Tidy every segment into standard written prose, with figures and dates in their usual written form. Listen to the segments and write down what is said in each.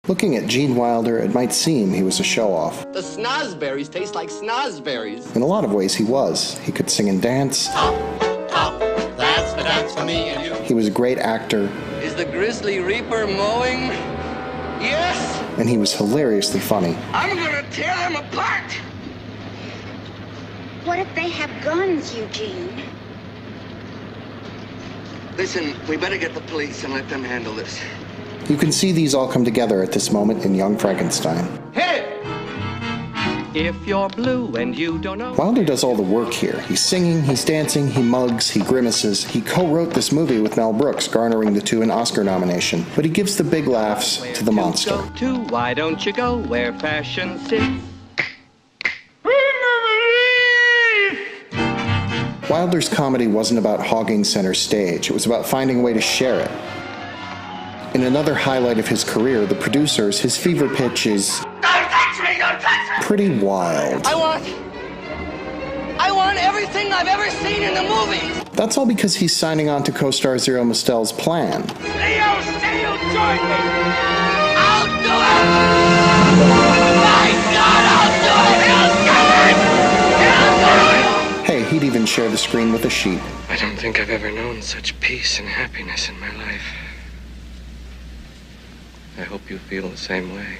Looking at Gene Wilder, it might seem he was a show-off. The snozberries taste like snozberries. In a lot of ways, he was. He could sing and dance. Top, that's the dance for me and you. He was a great actor. Is the Grizzly Reaper mowing? Yes! And he was hilariously funny. I'm gonna tear them apart! What if they have guns, Eugene? Listen, we better get the police and let them handle this. You can see these all come together at this moment in Young Frankenstein. Hit it! If you're blue and you don't know... Wilder does all the work here. He's singing, he's dancing, he mugs, he grimaces. He co-wrote this movie with Mel Brooks, garnering the two an Oscar nomination. But he gives the big laughs to the monster. Why don't you go where fashion sits? Wilder's comedy wasn't about hogging center stage. It was about finding a way to share it. In another highlight of his career, the producers, his fever pitch is... Don't touch me! Don't touch me! Pretty wild. I want everything I've ever seen in the movies! That's all because he's signing on to co-star Zero Mostell's plan. Leo, join me! I'll do it! My God, I'll do it! Hey, he'd even share the screen with a sheep. I don't think I've ever known such peace and happiness in my life. I hope you feel the same way.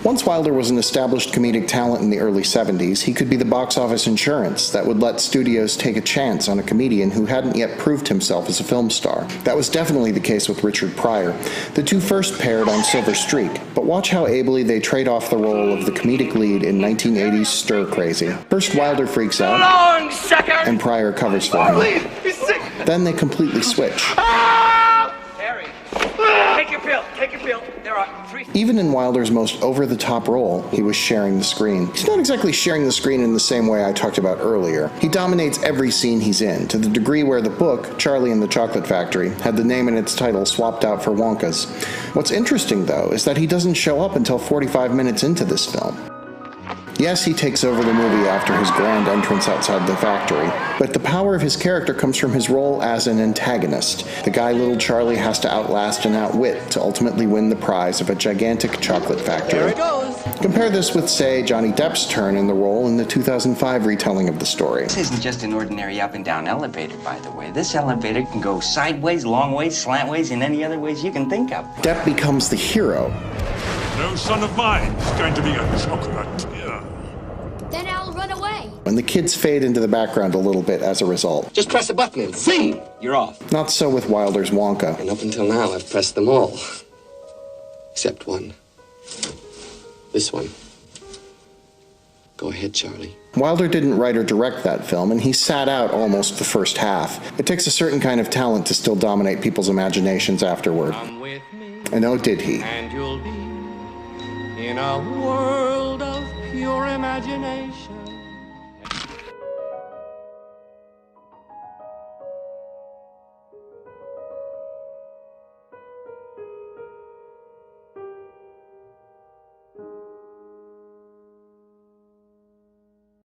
Once Wilder was an established comedic talent in the early 70s, he could be the box office insurance that would let studios take a chance on a comedian who hadn't yet proved himself as a film star. That was definitely the case with Richard Pryor. The two first paired on Silver Streak, but watch how ably they trade off the role of the comedic lead in 1980's Stir Crazy. First Wilder freaks out, and Pryor covers for him. Then they completely switch. Take your pill. There are 3... Even in Wilder's most over-the-top role, he was sharing the screen. He's not exactly sharing the screen in the same way I talked about earlier. He dominates every scene he's in, to the degree where the book, Charlie and the Chocolate Factory, had the name and its title swapped out for Wonka's. What's interesting, though, is that he doesn't show up until 45 minutes into this film. Yes, he takes over the movie after his grand entrance outside the factory, but the power of his character comes from his role as an antagonist, the guy little Charlie has to outlast and outwit to ultimately win the prize of a gigantic chocolate factory. There it goes. Compare this with, say, Johnny Depp's turn in the role in the 2005 retelling of the story. This isn't just an ordinary up and down elevator, by the way. This elevator can go sideways, long ways, slant ways, and any other ways you can think of. Depp becomes the hero. No son of mine is going to be a chocolatier. Then I'll run away. And the kids fade into the background a little bit as a result. Just press a button and sing! You're off. Not so with Wilder's Wonka. And up until now, I've pressed them all. Except one. This one. Go ahead, Charlie. Wilder didn't write or direct that film, and he sat out almost the first half. It takes a certain kind of talent to still dominate people's imaginations afterward. Come with me, And oh, did he. and you'll be in a world of pure imagination.